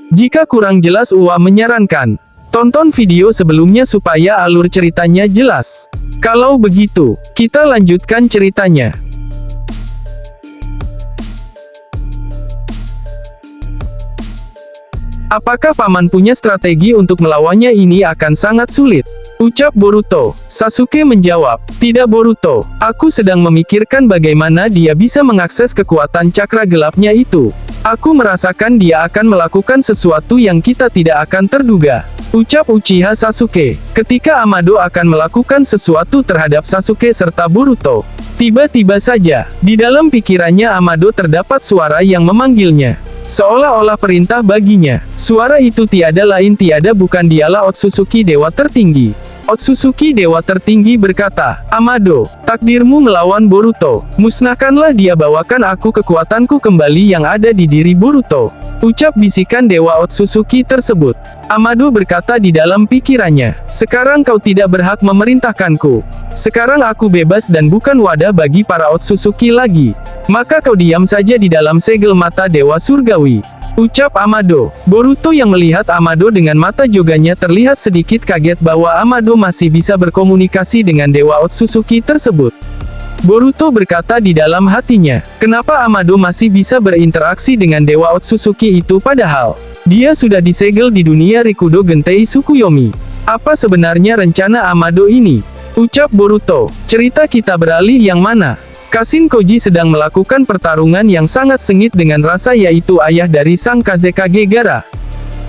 Jika kurang jelas, Uwa menyarankan, tonton video sebelumnya supaya alur ceritanya jelas. Kalau begitu, kita lanjutkan ceritanya. Apakah paman punya strategi untuk melawannya? Ini akan sangat sulit, ucap Boruto. Sasuke menjawab, tidak Boruto, aku sedang memikirkan bagaimana dia bisa mengakses kekuatan cakra gelapnya itu. Aku merasakan dia akan melakukan sesuatu yang kita tidak akan terduga, ucap Uchiha Sasuke. Ketika Amado akan melakukan sesuatu terhadap Sasuke serta Boruto, tiba-tiba saja, di dalam pikirannya Amado terdapat suara yang memanggilnya. Seolah-olah perintah baginya. Suara itu tiada lain tiada bukan dialah Otsutsuki Dewa Tertinggi. Otsutsuki Dewa Tertinggi berkata, Amado, takdirmu melawan Boruto. Musnahkanlah dia, bawakan aku kekuatanku kembali yang ada di diri Boruto, ucap bisikan Dewa Otsutsuki tersebut. Amado berkata di dalam pikirannya, sekarang kau tidak berhak memerintahkanku. Sekarang aku bebas dan bukan wadah bagi para Otsutsuki lagi. Maka kau diam saja di dalam segel mata Dewa Surgawi, ucap Amado. Boruto yang melihat Amado dengan mata joganya terlihat sedikit kaget bahwa Amado masih bisa berkomunikasi dengan Dewa Otsutsuki tersebut. Boruto berkata di dalam hatinya, kenapa Amado masih bisa berinteraksi dengan Dewa Otsutsuki itu padahal dia sudah disegel di dunia Rikudo Gentei Tsukuyomi. Apa sebenarnya rencana Amado ini? Ucap Boruto. Cerita kita beralih yang mana? Kashin Koji sedang melakukan pertarungan yang sangat sengit dengan rasa, yaitu ayah dari sang Kazekage Gaara.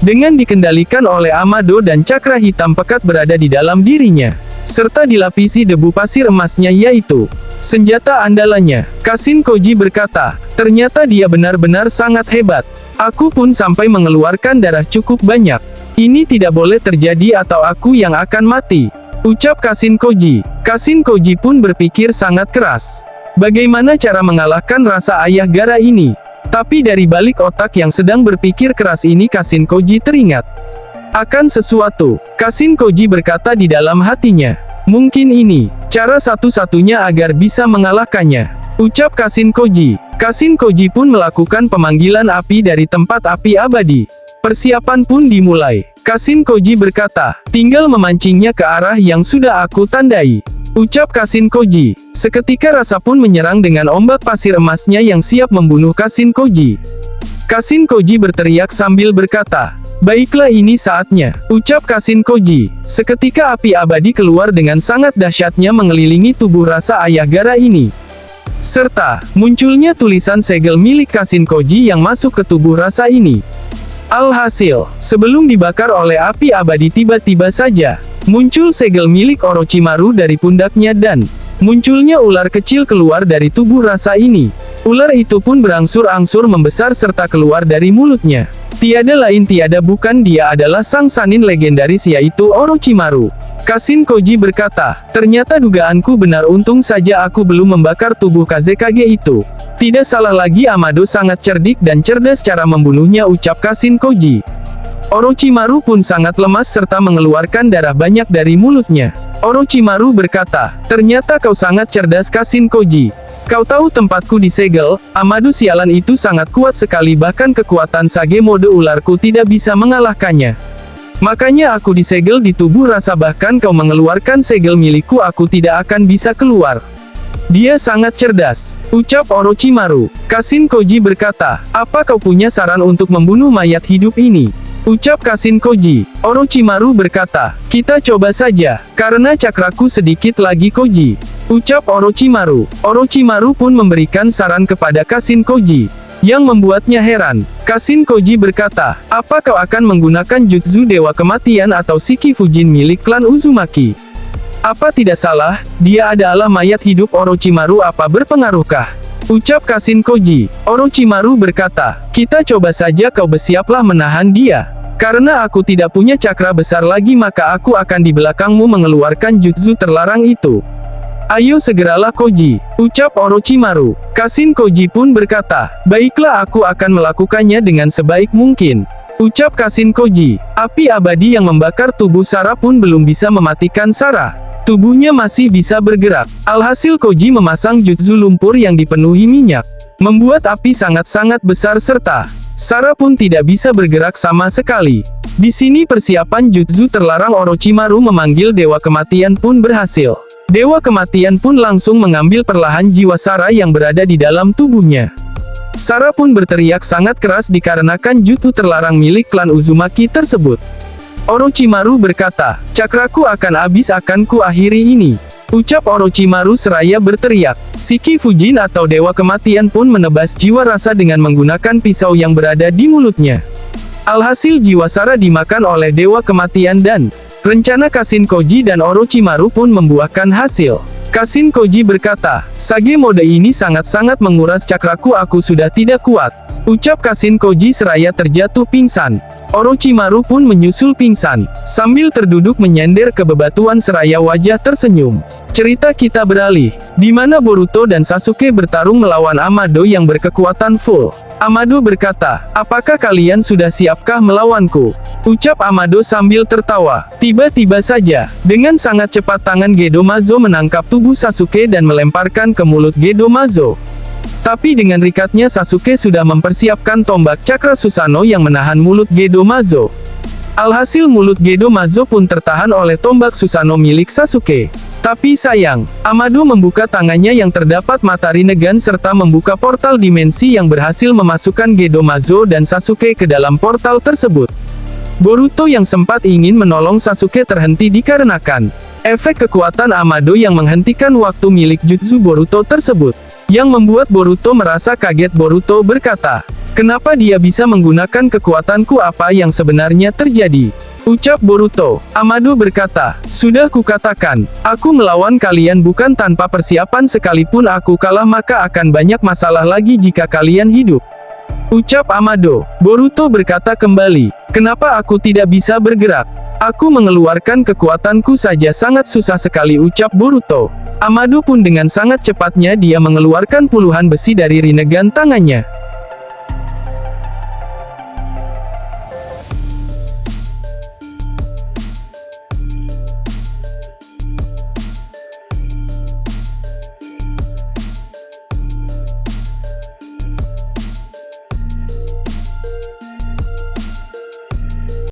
Dengan dikendalikan oleh Amado dan cakra hitam pekat berada di dalam dirinya, serta dilapisi debu pasir emasnya yaitu senjata andalannya. Kashin Koji berkata, ternyata dia benar-benar sangat hebat. Aku pun sampai mengeluarkan darah cukup banyak. Ini tidak boleh terjadi atau aku yang akan mati, ucap Kashin Koji. Kashin Koji pun berpikir sangat keras. Bagaimana cara mengalahkan rasa ayah Gaara ini? Tapi dari balik otak yang sedang berpikir keras ini, Kashin Koji teringat akan sesuatu. Kashin Koji berkata di dalam hatinya, mungkin ini cara satu-satunya agar bisa mengalahkannya, ucap Kashin Koji. Kashin Koji pun melakukan pemanggilan api dari tempat api abadi. Persiapan pun dimulai. Kashin Koji berkata, tinggal memancingnya ke arah yang sudah aku tandai, ucap Kashin Koji. Seketika rasa pun menyerang dengan ombak pasir emasnya yang siap membunuh Kashin Koji. Kashin Koji berteriak sambil berkata, baiklah ini saatnya, ucap Kashin Koji. Seketika api abadi keluar dengan sangat dahsyatnya mengelilingi tubuh rasa ayah Gaara ini. Serta, munculnya tulisan segel milik Kashin Koji yang masuk ke tubuh rasa ini. Alhasil, sebelum dibakar oleh api abadi tiba-tiba saja, muncul segel milik Orochimaru dari pundaknya dan munculnya ular kecil keluar dari tubuh rasa ini. Ular itu pun berangsur-angsur membesar serta keluar dari mulutnya. Tiada lain tiada bukan dia adalah sang Sannin legendaris yaitu Orochimaru. Kashin Koji berkata, ternyata dugaanku benar, untung saja aku belum membakar tubuh Kazekage itu. Tidak salah lagi, Amado sangat cerdik dan cerdas cara membunuhnya, ucap Kashin Koji. Orochimaru pun sangat lemas serta mengeluarkan darah banyak dari mulutnya. Orochimaru berkata, ternyata kau sangat cerdas Kashin Koji. Kau tahu tempatku disegel, Amado sialan itu sangat kuat sekali, bahkan kekuatan Sage mode ularku tidak bisa mengalahkannya. Makanya aku disegel di tubuh rasa, bahkan kau mengeluarkan segel milikku aku tidak akan bisa keluar. Dia sangat cerdas, ucap Orochimaru. Kashin Koji berkata, apa kau punya saran untuk membunuh mayat hidup ini? Ucap Kashin Koji. Orochimaru berkata, kita coba saja, karena cakraku sedikit lagi Koji, ucap Orochimaru. Orochimaru pun memberikan saran kepada Kashin Koji, yang membuatnya heran. Kashin Koji berkata, apa kau akan menggunakan jutsu Dewa Kematian atau Shiki Fujin milik klan Uzumaki? Apa tidak salah, dia adalah mayat hidup Orochimaru, apa berpengaruhkah? Ucap Kashin Koji. Orochimaru berkata, kita coba saja, kau bersiaplah menahan dia. Karena aku tidak punya cakra besar lagi, maka aku akan di belakangmu mengeluarkan jutsu terlarang itu. Ayo segeralah Koji, ucap Orochimaru. Kashin Koji pun berkata, baiklah aku akan melakukannya dengan sebaik mungkin, ucap Kashin Koji. Api abadi yang membakar tubuh Sara pun belum bisa mematikan Sara. Tubuhnya masih bisa bergerak. Alhasil Koji memasang jutsu lumpur yang dipenuhi minyak, membuat api sangat-sangat besar serta Sara pun tidak bisa bergerak sama sekali. Di sini persiapan jutsu terlarang Orochimaru memanggil Dewa Kematian pun berhasil. Dewa Kematian pun langsung mengambil perlahan jiwa Sara yang berada di dalam tubuhnya. Sara pun berteriak sangat keras dikarenakan jutsu terlarang milik klan Uzumaki tersebut. Orochimaru berkata, "Cakraku akan habis, akan ku akhiri ini." Ucap Orochimaru seraya berteriak. Shiki Fujin atau Dewa Kematian pun menebas jiwa rasa dengan menggunakan pisau yang berada di mulutnya. Alhasil jiwa Sara dimakan oleh Dewa Kematian dan rencana Kashin Koji dan Orochimaru pun membuahkan hasil. Kashin Koji berkata, "Sage mode ini sangat-sangat menguras cakraku, aku sudah tidak kuat." Ucap Kashin Koji seraya terjatuh pingsan. Orochimaru pun menyusul pingsan, sambil terduduk menyender ke bebatuan seraya wajah tersenyum. Cerita kita beralih, di mana Boruto dan Sasuke bertarung melawan Amado yang berkekuatan full. Amado berkata, "Apakah kalian sudah siapkah melawanku?" Ucap Amado sambil tertawa. Tiba-tiba saja, dengan sangat cepat tangan Gedomazo menangkap tubuh Sasuke dan melemparkan ke mulut Gedomazo. Tapi dengan rikatnya Sasuke sudah mempersiapkan tombak cakra Susanoo yang menahan mulut Gedomazo. Alhasil mulut Gedomazo pun tertahan oleh tombak Susanoo milik Sasuke. Tapi sayang, Amado membuka tangannya yang terdapat mata Rinnegan serta membuka portal dimensi yang berhasil memasukkan Gedomazo dan Sasuke ke dalam portal tersebut. Boruto yang sempat ingin menolong Sasuke terhenti dikarenakan efek kekuatan Amado yang menghentikan waktu milik jutsu Boruto tersebut. Yang membuat Boruto merasa kaget. Boruto berkata, "Kenapa dia bisa menggunakan kekuatanku? Apa yang sebenarnya terjadi?" Ucap Boruto. Amado berkata, "Sudah kukatakan, aku melawan kalian bukan tanpa persiapan, sekalipun aku kalah maka akan banyak masalah lagi jika kalian hidup." Ucap Amado. Boruto berkata kembali, "Kenapa aku tidak bisa bergerak? Aku mengeluarkan kekuatanku saja sangat susah sekali." Ucap Boruto. Amado pun dengan sangat cepatnya dia mengeluarkan puluhan besi dari Rinnegan tangannya.